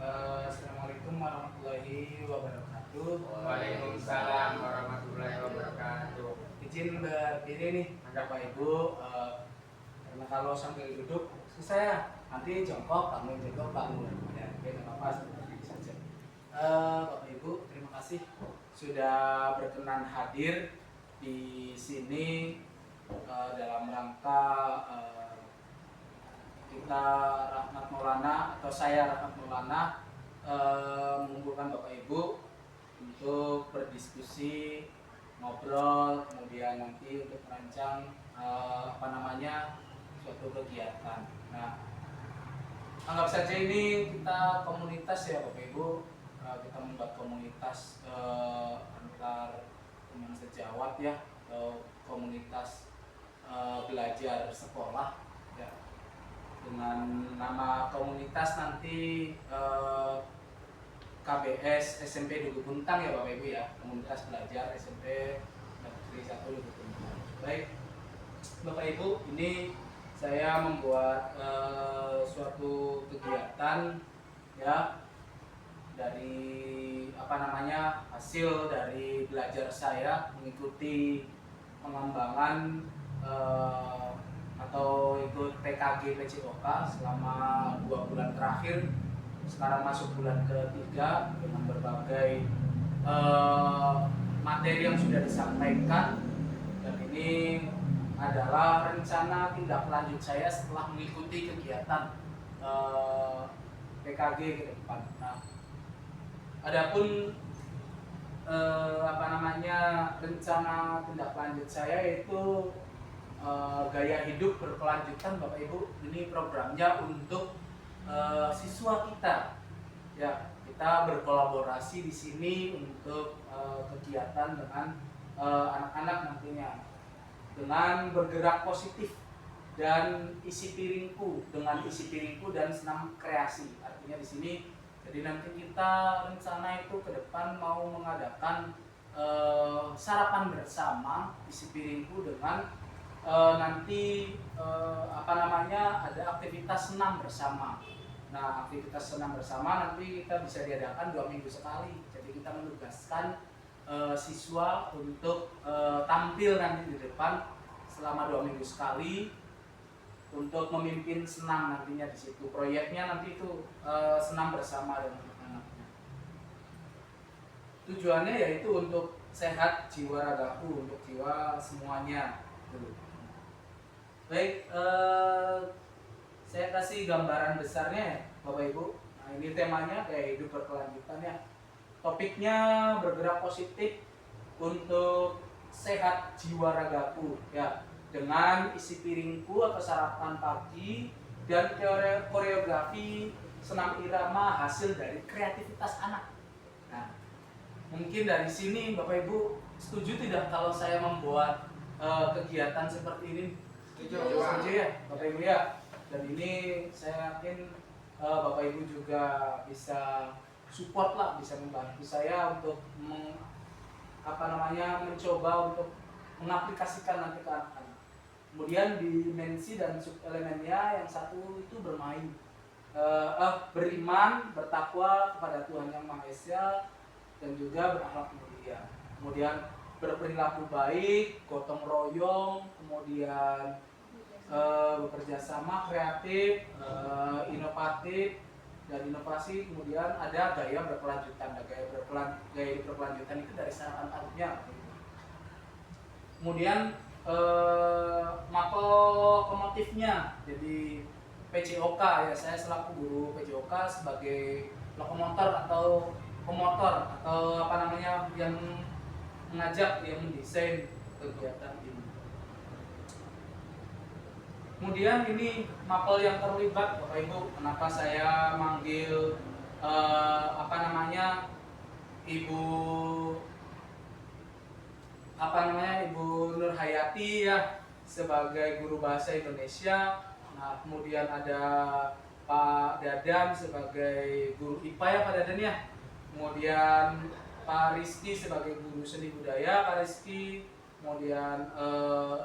Assalamualaikum warahmatullahi wabarakatuh. Waalaikumsalam warahmatullahi wabarakatuh. Izin berdiri nih, Bapak Ibu. Karena kalau sambil duduk susah ya. Nanti jongkok, bangun jongkok, bangun. Ya, oke, nggak apa-apa, seperti ini saja. Bapak Ibu, terima kasih sudah berkenan hadir di sini dalam rangka kita Rahmat Maulana atau saya Rahmat Maulana mengumpulkan Bapak Ibu untuk berdiskusi, ngobrol, kemudian nanti untuk merancang suatu kegiatan. Nah, anggap saja ini kita komunitas ya Bapak Ibu. Kita membuat komunitas antar teman sejawat ya, atau komunitas belajar sekolah ya, dengan nama komunitas nanti KBS SMP Duku Puntang ya Bapak Ibu ya, komunitas belajar SMP Negeri 1 Duku Puntang. Baik Bapak Ibu, ini saya membuat suatu kegiatan ya, dari hasil dari belajar saya mengikuti pengembangan atau ikut PKG PCOK selama 2 bulan terakhir. Sekarang masuk bulan ketiga dengan berbagai materi yang sudah disampaikan, dan ini adalah rencana tindak lanjut saya setelah mengikuti kegiatan PKG ke depan. Nah, adapun rencana tindak lanjut saya yaitu gaya hidup berkelanjutan Bapak Ibu. Ini programnya untuk siswa kita ya, kita berkolaborasi di sini untuk kegiatan dengan anak-anak nantinya dengan bergerak positif dan isi piringku dan senam kreasi. Artinya di sini jadi nanti kita rencana itu ke depan mau mengadakan sarapan bersama isi piringku dengan ada aktivitas senam bersama. Nah, aktivitas senam bersama nanti kita bisa diadakan 2 minggu sekali. Jadi kita menugaskan siswa untuk tampil nanti di depan selama 2 minggu sekali untuk memimpin senam nantinya di situ. Proyeknya nanti itu senam bersama dengan anak-anaknya. Tujuannya yaitu untuk sehat jiwa ragaku, untuk jiwa semuanya. Baik, saya kasih gambaran besarnya ya Bapak Ibu. Nah, ini temanya kayak hidup berkelanjutan ya. Topiknya bergerak positif untuk sehat jiwa ragaku ya, dengan isi piringku atau sarapan pagi dan koreografi senam irama hasil dari kreativitas anak. Nah, mungkin dari sini Bapak Ibu setuju tidak kalau saya membuat kegiatan seperti ini? Setuju ya Bapak Ibu ya. Dan ini saya yakin Bapak Ibu juga bisa support lah, bisa membantu saya untuk mencoba untuk mengaplikasikan nanti ke anak-anak. Kemudian dimensi dan subelemennya yang satu itu beriman, bertakwa kepada Tuhan Yang Maha Esa, dan juga berakhlak mulia. Kemudian berperilaku baik, gotong royong, kemudian bekerja sama, kreatif, inovatif, dan inovasi. Kemudian ada gaya berkelanjutan. Gaya berkelanjutan itu dari sarapan paginya. Kemudian mapel lokomotifnya, jadi PCOK ya, saya selaku guru PCOK sebagai lokomotor atau pemotor atau yang mengajak, yang mendesain kegiatan ini. Kemudian ini mapel yang terlibat Bapak Ibu. Kenapa saya manggil Ibu Ibu Nur Hayati ya sebagai guru bahasa Indonesia. Nah, kemudian ada Pak Dadan sebagai guru IPA ya Pak Dadan ya. Kemudian Pak Rizky sebagai guru seni budaya, Pak Rizky. Kemudian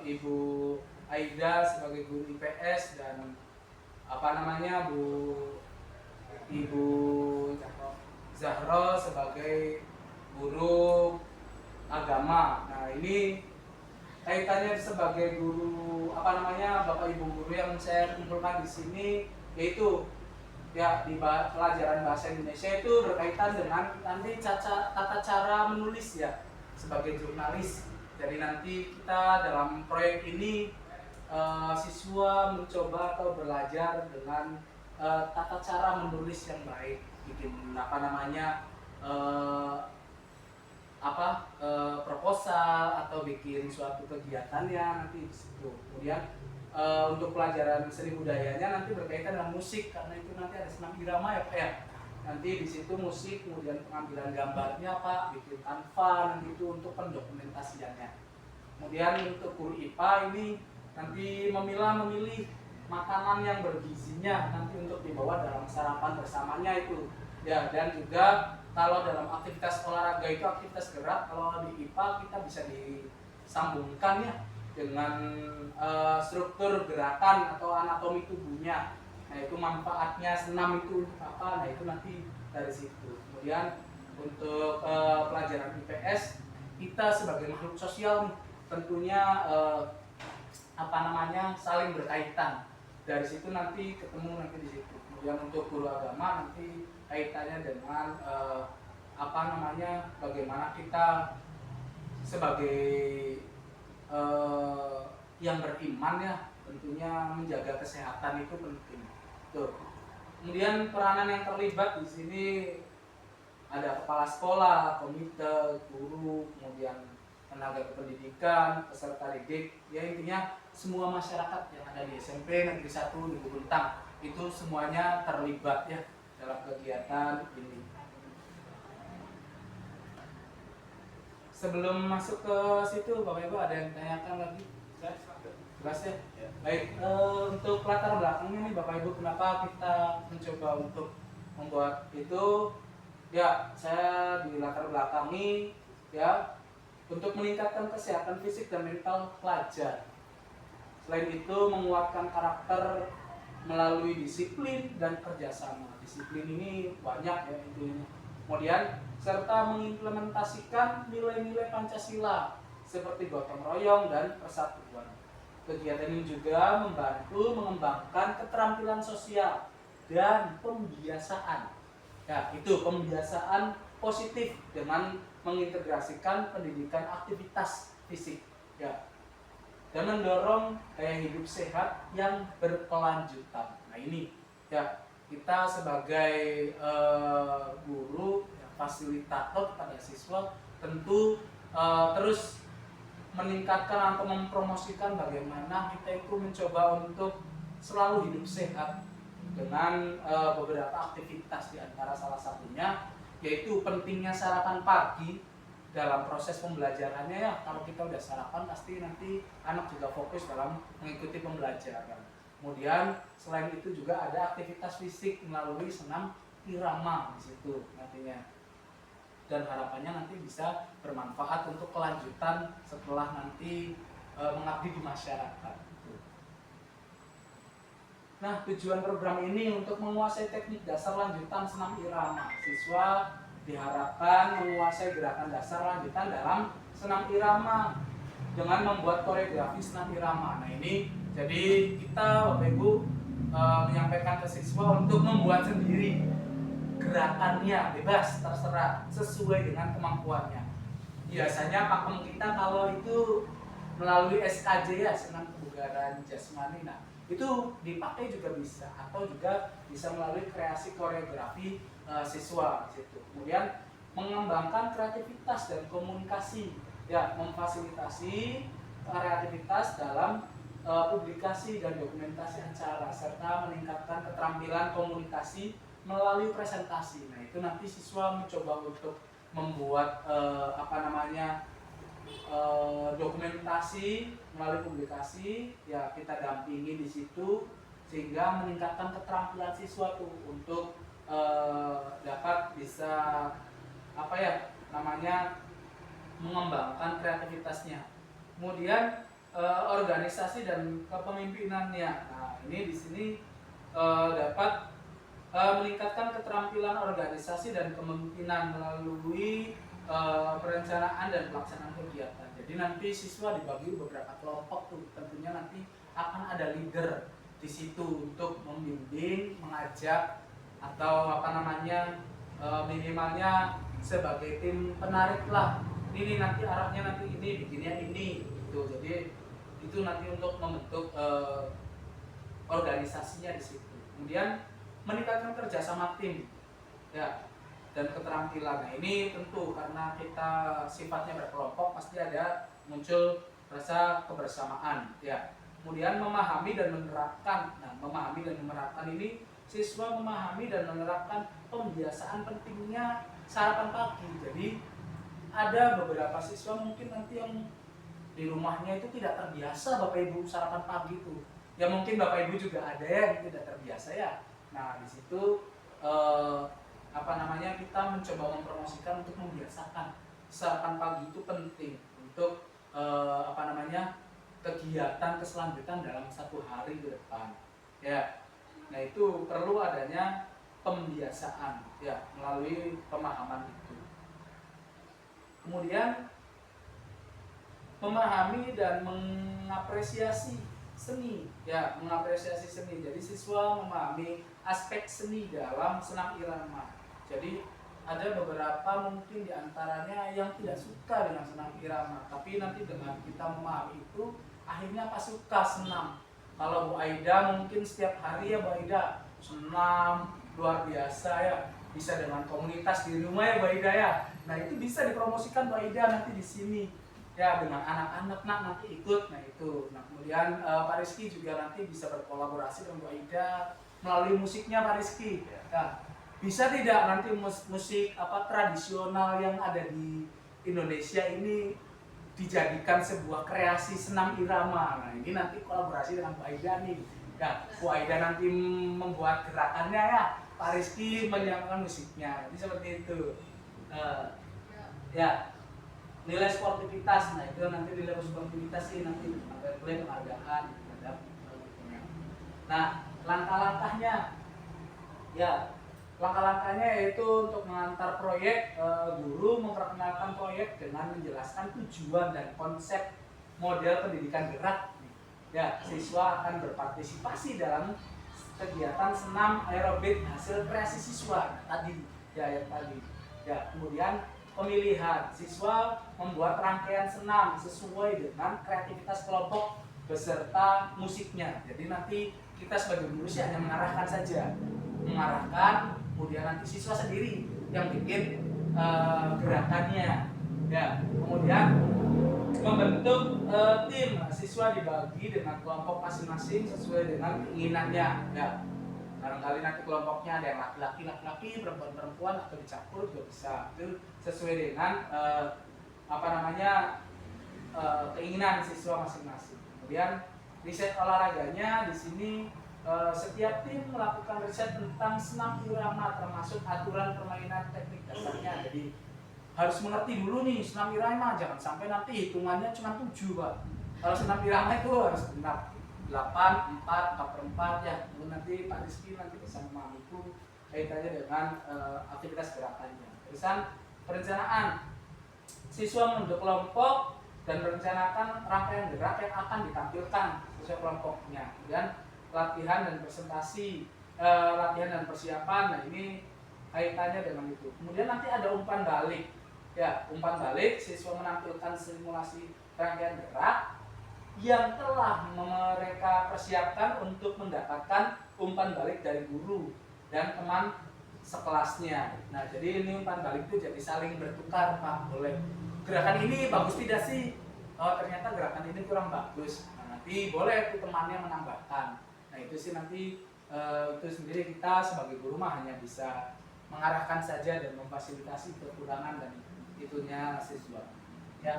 Ibu Aida sebagai guru IPS, dan Ibu Zahro sebagai guru agama. Nah, ini kaitannya sebagai guru Bapak Ibu guru yang saya kumpulkan di sini, yaitu ya di pelajaran bahasa Indonesia itu berkaitan dengan nanti tata cara menulis ya sebagai jurnalis. Jadi nanti kita dalam proyek ini siswa mencoba atau belajar dengan tata cara menulis yang baik, bikin proposal atau bikin suatu kegiatannya nanti di situ. Kemudian untuk pelajaran seni budayanya nanti berkaitan dengan musik, karena itu nanti ada senam irama ya Pak ya. Nanti di situ musik, kemudian pengambilan gambarnya Pak, bikin kanva nanti itu untuk pendokumentasiannya. Kemudian untuk guru IPA ini nanti memilih makanan yang bergizinya nanti untuk dibawa dalam sarapan bersamanya itu ya. Dan juga kalau dalam aktivitas olahraga itu aktivitas gerak, kalau di IPA kita bisa disambungkan ya dengan struktur gerakan atau anatomi tubuhnya. Nah, itu manfaatnya senam itu untuk apa? Nah, itu nanti dari situ. Kemudian untuk pelajaran IPS, kita sebagai makhluk sosial tentunya saling berkaitan. Dari situ nanti ketemu nanti di situ. Kemudian untuk guru agama nanti kaitannya dengan bagaimana kita sebagai yang beriman ya, tentunya menjaga kesehatan itu penting. Tuh. Kemudian peranan yang terlibat di sini ada kepala sekolah, komite, guru, kemudian tenaga kependidikan, peserta didik, ya intinya semua masyarakat yang ada di SMP Negeri 1 di Buntang itu semuanya terlibat ya dalam kegiatan ini. Sebelum masuk ke situ, Bapak Ibu ada yang tanyakan lagi? Jelas ya? Baik, untuk latar belakangnya nih Bapak Ibu, kenapa kita mencoba untuk membuat itu? Ya, saya di latar belakangi ya untuk meningkatkan kesehatan fisik dan mental pelajar. Selain itu menguatkan karakter melalui disiplin dan kerjasama. Disiplin ini banyak ya intinya. Kemudian serta mengimplementasikan nilai-nilai Pancasila seperti gotong royong dan persatuan. Kegiatan ini juga membantu mengembangkan keterampilan sosial dan pembiasaan. Ya, itu pembiasaan positif dengan mengintegrasikan pendidikan aktivitas fisik ya, dan mendorong gaya hidup sehat yang berkelanjutan. Nah ini ya, kita sebagai guru ya, fasilitator pada siswa tentu terus meningkatkan atau mempromosikan bagaimana kita itu mencoba untuk selalu hidup sehat dengan beberapa aktivitas, di antara salah satunya yaitu pentingnya sarapan pagi dalam proses pembelajarannya ya. Kalau kita udah sarapan pasti nanti anak juga fokus dalam mengikuti pembelajaran. Kemudian selain itu juga ada aktivitas fisik melalui senam irama di situ nantinya. Dan harapannya nanti bisa bermanfaat untuk kelanjutan setelah nanti mengabdi di masyarakat. Nah, tujuan program ini untuk menguasai teknik dasar lanjutan senam irama. Siswa diharapkan menguasai gerakan dasar lanjutan dalam senam irama dengan membuat koreografi senam irama. Nah, ini jadi kita Bapak Ibu menyampaikan ke siswa untuk membuat sendiri gerakannya, bebas, terserah, sesuai dengan kemampuannya. Biasanya pakem kita kalau itu melalui SKJ ya, senam kebugaran jasmani. Nah, itu dipakai juga bisa, atau juga bisa melalui kreasi koreografi siswa di situ. Kemudian mengembangkan kreativitas dan komunikasi ya, memfasilitasi kreativitas dalam publikasi dan dokumentasi acara, serta meningkatkan keterampilan komunikasi melalui presentasi. Nah, itu nanti siswa mencoba untuk membuat dokumentasi melalui publikasi ya, kita dampingi di situ sehingga meningkatkan keterampilan siswa tuh untuk dapat bisa mengembangkan kreativitasnya. Kemudian organisasi dan kepemimpinannya. Nah, ini di sini dapat meningkatkan keterampilan organisasi dan kepemimpinan melalui perencanaan dan pelaksanaan kegiatan. Jadi nanti siswa dibagi beberapa kelompok tuh, tentunya nanti akan ada leader di situ untuk membimbing, mengajak atau minimalnya sebagai tim penarik lah. Ini nanti arahnya nanti ini, bikinnya ini gitu. Jadi itu nanti untuk membentuk organisasinya di situ. Kemudian meningkatkan kerjasama tim, ya, dan keterampilan. Nah ini tentu karena kita sifatnya berkelompok pasti ada muncul rasa kebersamaan, ya. Kemudian memahami dan menerapkan. Nah, memahami dan menerapkan ini siswa memahami dan menerapkan pembiasaan pentingnya sarapan pagi. Jadi ada beberapa siswa mungkin nanti yang di rumahnya itu tidak terbiasa Bapak Ibu sarapan pagi itu. Ya mungkin Bapak Ibu juga ada yang tidak terbiasa ya. Nah, di situ kita mencoba mempromosikan untuk membiasakan sarapan pagi itu penting untuk kegiatan keselanjutan dalam satu hari ke depan. Ya. Nah, itu perlu adanya pembiasaan ya melalui pemahaman itu. Kemudian memahami dan mengapresiasi seni, ya, mengapresiasi seni. Jadi siswa memahami aspek seni dalam senam irama. Jadi ada beberapa mungkin diantaranya yang tidak suka dengan senam irama, tapi nanti dengan kita memahami itu akhirnya apa suka senam. Kalau Bu Aida mungkin setiap hari ya Bu Aida senam luar biasa ya, bisa dengan komunitas di rumah ya Bu Aida ya. Nah itu bisa dipromosikan Bu Aida nanti di sini ya dengan anak-anak nanti ikut. Nah itu. Nah kemudian Pak Rizky juga nanti bisa berkolaborasi dengan Bu Aida melalui musiknya Pak Rizky. Ya, bisa tidak nanti musik tradisional yang ada di Indonesia ini dijadikan sebuah kreasi senam irama. Nah ini nanti kolaborasi dengan Bu Aida nih. Ya, Bu Aida nanti membuat gerakannya ya, Pak Rizky menyiapkan musiknya. Jadi seperti itu. Ya, nilai sportivitas. Nah itu nanti nilai sportivitas sih nanti boleh penghargaan terhadap. Nah langkah-langkahnya, ya. Langkah-langkahnya yaitu untuk mengantar proyek, guru memperkenalkan proyek dengan menjelaskan tujuan dan konsep model pendidikan gerak. Ya, siswa akan berpartisipasi dalam kegiatan senam aerobik hasil kreasi siswa tadi. Ya, yang tadi. Ya, kemudian pemilihan siswa membuat rangkaian senam sesuai dengan kreativitas kelompok beserta musiknya. Jadi nanti kita sebagai guru sih hanya mengarahkan saja, kemudian nanti siswa sendiri yang bikin gerakannya. Ya, kemudian membentuk tim. Siswa dibagi dengan kelompok masing-masing sesuai dengan keinginannya. Ya, barangkali nanti kelompoknya ada yang laki-laki, perempuan atau dicampur juga bisa. Itu sesuai dengan keinginan siswa masing-masing. Kemudian riset olahraganya di sini. Setiap tim melakukan riset tentang senam irama termasuk aturan permainan teknik dasarnya. Jadi harus mengerti dulu nih senam irama, jangan sampai nanti hitungannya cuma 7 Pak. Kalau senam irama itu harus benar 8, 4, 4/4 ya. Nanti Pak Rizky nanti bisa memahamiku kaitannya dengan aktivitas gerakannya. Terusan perencanaan, siswa membentuk kelompok dan merencanakan rangkaian gerak yang akan ditampilkan sesuai kelompoknya. Kemudian latihan dan presentasi, latihan dan persiapan. Nah ini kaitannya dengan itu. Kemudian nanti ada umpan balik. Ya, umpan balik siswa menampilkan simulasi rangkaian gerak yang telah mereka persiapkan untuk mendapatkan umpan balik dari guru dan teman sekelasnya. Nah jadi ini umpan balik itu jadi saling bertukar Pak. Boleh gerakan ini bagus tidak sih? Oh ternyata gerakan ini kurang bagus. Nah, nanti boleh tuh temannya menambahkan. Nah itu sih nanti itu sendiri kita sebagai guru mah hanya bisa mengarahkan saja dan memfasilitasi kekurangan dan itunya siswa. Ya.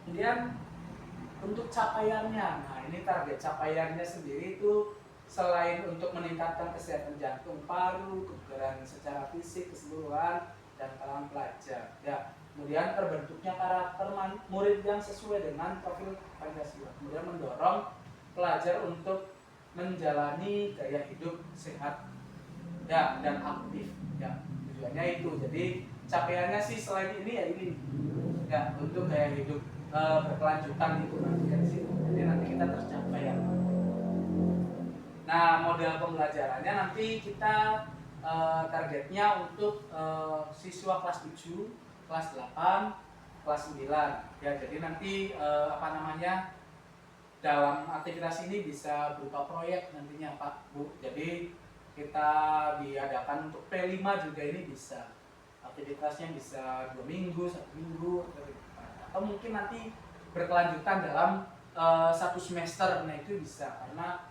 Kemudian untuk capaiannya, nah ini target capaiannya sendiri itu selain untuk meningkatkan kesehatan jantung, paru, kebugaran secara fisik keseluruhan dan kalangan pelajar. Ya. Kemudian terbentuknya karakter murid yang sesuai dengan profil Pancasila. Kemudian mendorong pelajar untuk menjalani gaya hidup sehat ya dan aktif ya. Tujuannya itu. Jadi capaiannya sih selain ini ya ini ya untuk gaya hidup berkelanjutan itu nanti dari situ. Jadi nanti kita tercapai ya. Nah, model pembelajarannya nanti kita targetnya untuk siswa kelas 7, kelas 8, kelas 9. Ya, jadi nanti dalam aktivitas ini bisa berupa proyek nantinya Pak Bu. Jadi kita diadakan untuk P5 juga ini bisa. Aktivitasnya bisa 2 minggu, 1 minggu, atau mungkin nanti berkelanjutan dalam 1 semester. Nah itu bisa karena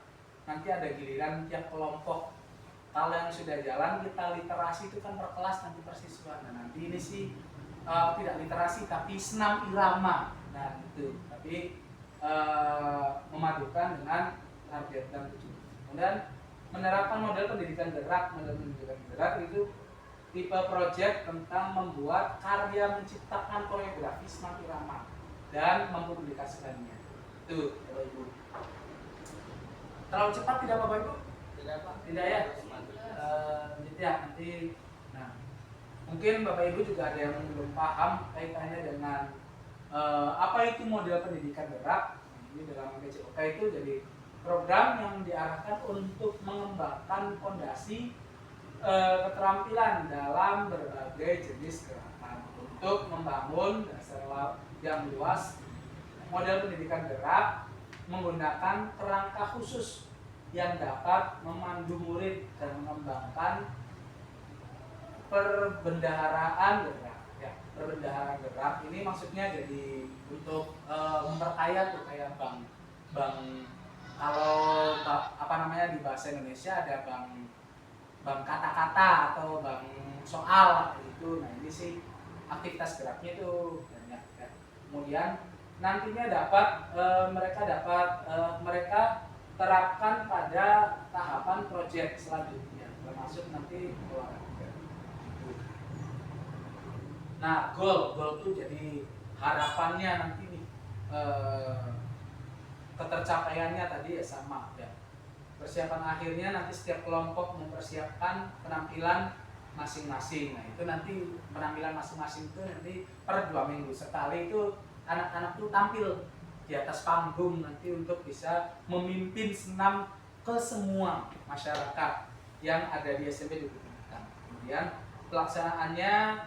nanti ada giliran tiap kelompok. Kalau yang sudah jalan kita literasi itu kan per kelas nanti per siswa. Nah nanti ini sih tidak literasi tapi senam irama. Nah itu tapi memadukan dengan target dan tujuan. Kemudian menerapkan model pendidikan gerak. Model pendidikan gerak itu tipe proyek tentang membuat karya menciptakan koreografi senam irama dan mempublikasikannya. Itu Bapak Ibu. Terlalu cepat tidak Bapak Ibu? Tidak Pak. Tidak ya? Gitu ya nanti. Nah, mungkin Bapak Ibu juga ada yang belum paham kaitannya dengan apa itu model pendidikan gerak. Ini dalam PJOK itu jadi program yang diarahkan untuk mengembangkan fondasi keterampilan dalam berbagai jenis gerakan untuk membangun dasar yang luas. Model pendidikan gerak menggunakan kerangka khusus yang dapat memandu murid dan mengembangkan perbendaharaan gerak. Ya, perbendaharaan gerak ini maksudnya jadi untuk memperkaya tuh kayak bank kalau di bahasa Indonesia ada bank kata-kata atau bank soal itu. Nah ini sih aktivitas geraknya itu banyak ya. Kemudian nantinya mereka terapkan pada tahapan proyek selanjutnya termasuk nanti olahraga. Nah goal itu jadi harapannya nanti nih ketercapaiannya tadi ya sama ya. Persiapan akhirnya nanti setiap kelompok mempersiapkan penampilan masing-masing. Nah itu nanti penampilan masing-masing itu nanti per 2 minggu sekali itu anak-anak itu tampil di atas panggung nanti untuk bisa memimpin senam ke semua masyarakat yang ada di SMP Dukuh. Kemudian pelaksanaannya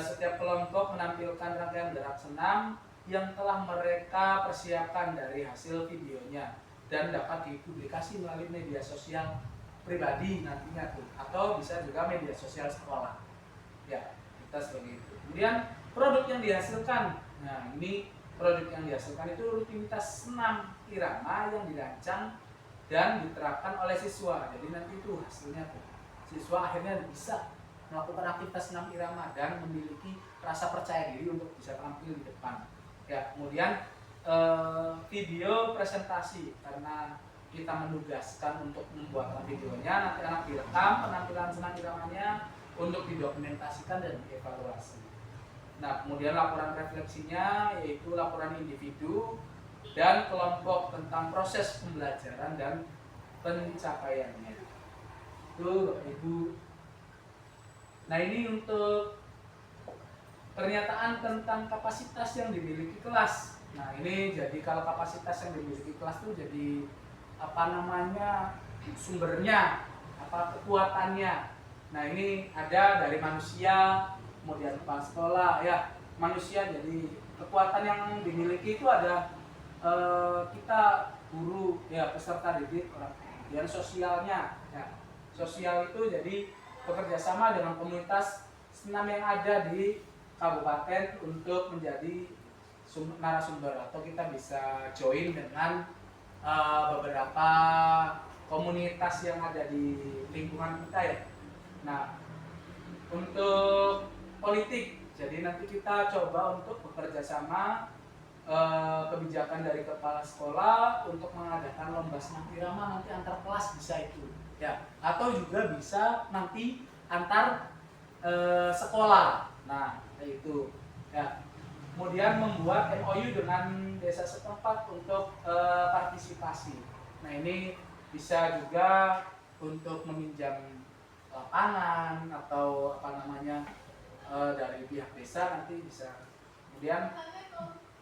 setiap kelompok menampilkan rangkaian gerak senam yang telah mereka persiapkan dari hasil videonya dan dapat dipublikasi melalui media sosial pribadi nantinya tuh atau bisa juga media sosial sekolah. Ya, kita seperti itu. Kemudian produk yang dihasilkan. Nah, ini produk yang dihasilkan itu rutinitas senam irama yang dirancang dan diterapkan oleh siswa. Jadi nanti itu hasilnya tuh. Siswa akhirnya bisa melakukan aktivitas senam irama dan memiliki rasa percaya diri untuk bisa tampil di depan. Ya, kemudian video presentasi karena kita menugaskan untuk membuat videonya, nanti anak direkam penampilan senam iramanya untuk didokumentasikan dan dievaluasi. Nah, kemudian laporan refleksinya yaitu laporan individu dan kelompok tentang proses pembelajaran dan pencapaiannya. Itu Bapak Ibu. Nah, ini untuk pernyataan tentang kapasitas yang dimiliki kelas. Nah, ini jadi kalau kapasitas yang dimiliki kelas itu jadi sumbernya, kekuatannya. Nah, ini ada dari manusia, kemudian kepala sekolah ya. Manusia jadi kekuatan yang dimiliki itu ada kita guru ya, peserta didik, kemudian sosialnya ya. Sosial itu jadi bekerja sama dengan komunitas senam yang ada di kabupaten untuk menjadi narasumber atau kita bisa join dengan beberapa komunitas yang ada di lingkungan kita ya. Nah, untuk politik, jadi nanti kita coba untuk bekerja sama kebijakan dari kepala sekolah untuk mengadakan lomba senam irama nanti antar kelas bisa itu ya, atau juga bisa nanti antar sekolah. Nah, itu ya. Kemudian membuat MOU dengan desa setempat untuk partisipasi. Nah, ini bisa juga untuk meminjam lapangan atau apa namanya dari pihak desa nanti bisa. Kemudian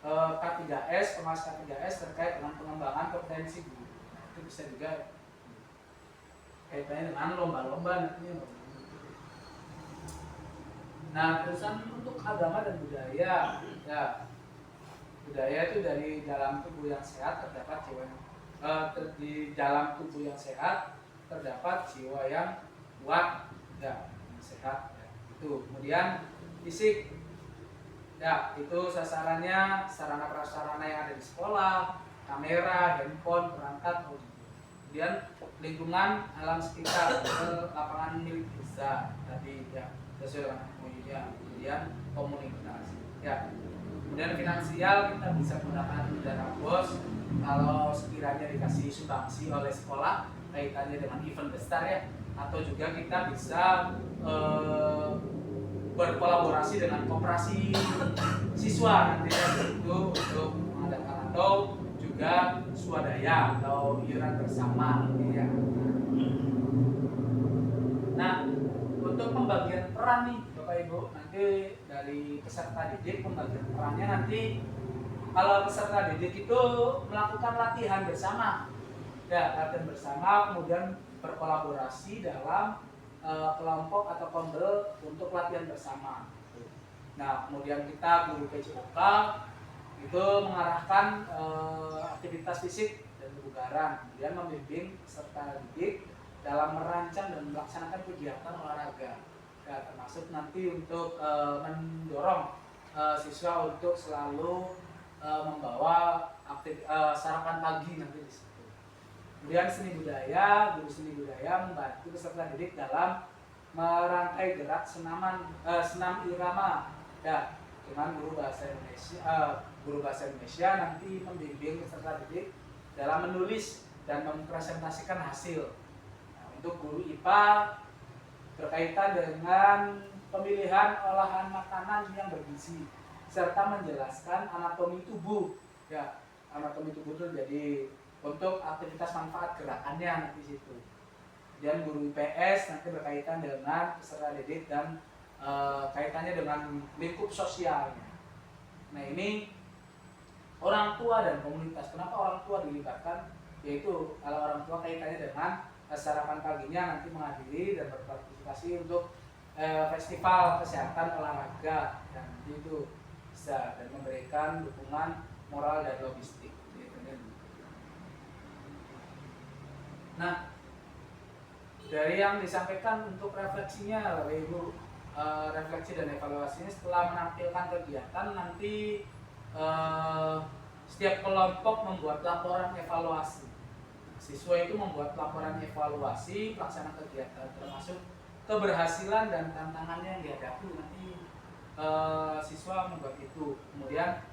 K3S, pengawas K3S terkait dengan pengembangan kompetensi guru. Nah, itu bisa juga kaitannya dengan lomba-lomba nantinya. Nah, terusan untuk agama dan budaya, ya budaya itu dari dalam tubuh yang sehat terdapat jiwa yang di dalam tubuh yang sehat terdapat jiwa yang kuat, ya yang sehat. Ya. Itu kemudian fisik, ya itu sasarannya sarana prasarana yang ada di sekolah, kamera, handphone, perangkat, kemudian lingkungan alam sekitar, lapangan milik desa tadi ya sesuai dengan MOU-nya. Kemudian komunitas, ya kemudian finansial kita bisa menggunakan dana bos kalau sekiranya dikasih sumbangsi oleh sekolah kaitannya dengan event besar ya, atau juga kita bisa berkolaborasi dengan koperasi siswa nantinya itu untuk mengadakan, atau juga swadaya atau iuran bersama ya. Nah, untuk pembagian peran nih Bapak Ibu, nanti dari peserta didik pembagian perannya nanti kalau peserta didik itu melakukan latihan bersama, ya latihan bersama, kemudian berkolaborasi dalam kelompok atau kondel untuk latihan bersama. Nah, kemudian kita guru PJOK itu mengarahkan aktivitas fisik dan kebugaran, kemudian membimbing peserta didik dalam merancang dan melaksanakan kegiatan olahraga, ya, termasuk nanti untuk mendorong siswa untuk selalu membawa sarapan pagi nanti di situ. Kemudian seni budaya, guru seni budaya membantu peserta didik dalam merangkai gerak senam irama, ya dengan guru bahasa Indonesia nanti membimbing peserta didik dalam menulis dan mempresentasikan hasil. Nah, untuk guru IPA berkaitan dengan pemilihan olahan makanan yang bergizi serta menjelaskan anatomi tubuh, ya anatomi tubuh itu jadi untuk aktivitas manfaat gerakannya nanti situ. Dan guru IPS nanti berkaitan dengan peserta didik dan kaitannya dengan lingkup sosialnya. Nah, ini orang tua dan komunitas. Kenapa orang tua dilibatkan? Yaitu kalau orang tua kaitannya dengan sarapan paginya nanti menghadiri dan berpartisipasi untuk festival kesehatan olahraga, dan itu bisa dan memberikan dukungan moral dan logistik. Nah, dari yang disampaikan untuk refleksinya, Bapak Ibu, refleksi dan evaluasinya setelah menampilkan kegiatan nanti setiap kelompok membuat laporan evaluasi. Siswa itu membuat laporan evaluasi pelaksanaan kegiatan termasuk keberhasilan dan tantangannya yang dihadapi nanti siswa membuat itu. Kemudian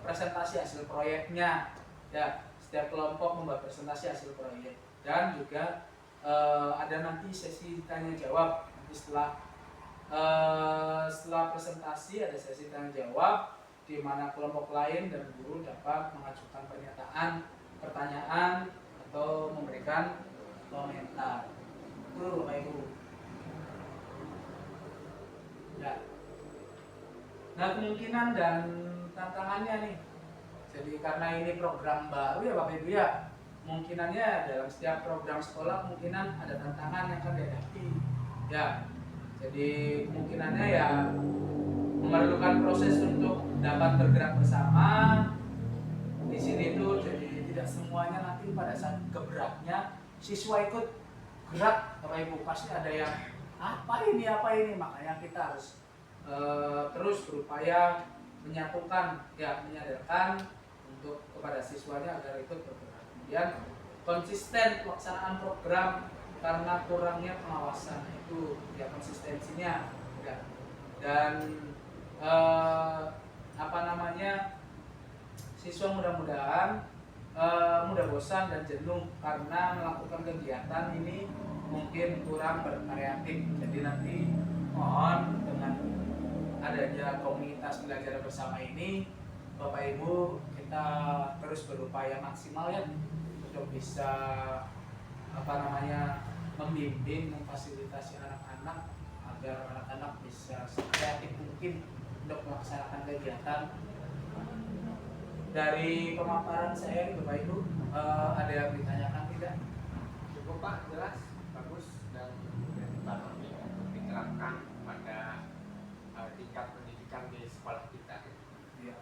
presentasi hasil proyeknya, ya setiap kelompok membuat presentasi hasil proyek, dan juga ada nanti sesi tanya jawab. Nanti setelah presentasi ada sesi tanya jawab di mana kelompok lain dan guru dapat mengajukan pernyataan, pertanyaan atau memberikan komentar. Itu Bapak Ibu. Ya. Nah, kemungkinan dan tantangannya nih. Jadi karena ini program baru ya Bapak Ibu ya, kemungkinannya dalam setiap program sekolah kemungkinan ada tantangan yang akan dihadapi. Ya, jadi kemungkinannya ya memerlukan proses untuk dapat bergerak bersama. Di sini tuh jadi tidak semuanya nanti pada saat geraknya siswa ikut gerak Bapak Ibu, pasti ada yang apa ini, makanya kita harus terus berupaya menyatukan, ya menyadarkan untuk kepada siswanya agar ikut bergerak. Kemudian konsisten pelaksanaan program karena kurangnya pengawasan, itu ya konsistensinya ya. Dan siswa mudah-mudahan mudah bosan dan jenuh karena melakukan kegiatan ini mungkin kurang bervariatif. Jadi nanti mohon dengan adanya komunitas belajar bersama ini, Bapak Ibu kita terus berupaya maksimal ya untuk bisa membimbing, memfasilitasi anak-anak agar anak-anak bisa sekreatif mungkin untuk melaksanakan kegiatan. Dari pemaparan saya Bapak Ibu, ada yang ditanyakan tidak? Cukup Pak, jelas, bagus dan ekonomi untuk diterapkan pada tingkat pendidikan di sekolah kita. Ya.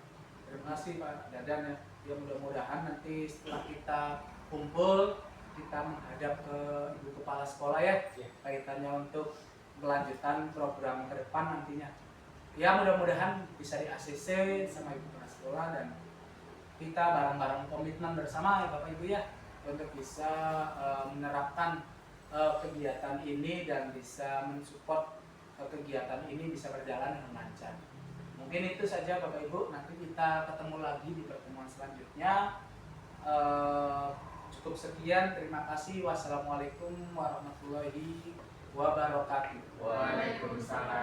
Terima kasih Pak Dadan ya. Ya mudah-mudahan nanti setelah kita kumpul kita menghadap ke Ibu Kepala Sekolah ya, kaitannya untuk kelanjutan program ke depan nantinya. Ya mudah-mudahan bisa di ACC sama Ibu Kepala Sekolah dan kita bareng-bareng komitmen bersama ya Bapak Ibu ya untuk bisa menerapkan kegiatan ini dan bisa mensupport kegiatan ini bisa berjalan dengan lancar. Mungkin itu saja Bapak Ibu, nanti kita ketemu lagi di pertemuan selanjutnya. Cukup sekian, terima kasih. Wassalamualaikum warahmatullahi wabarakatuh. Waalaikumsalam.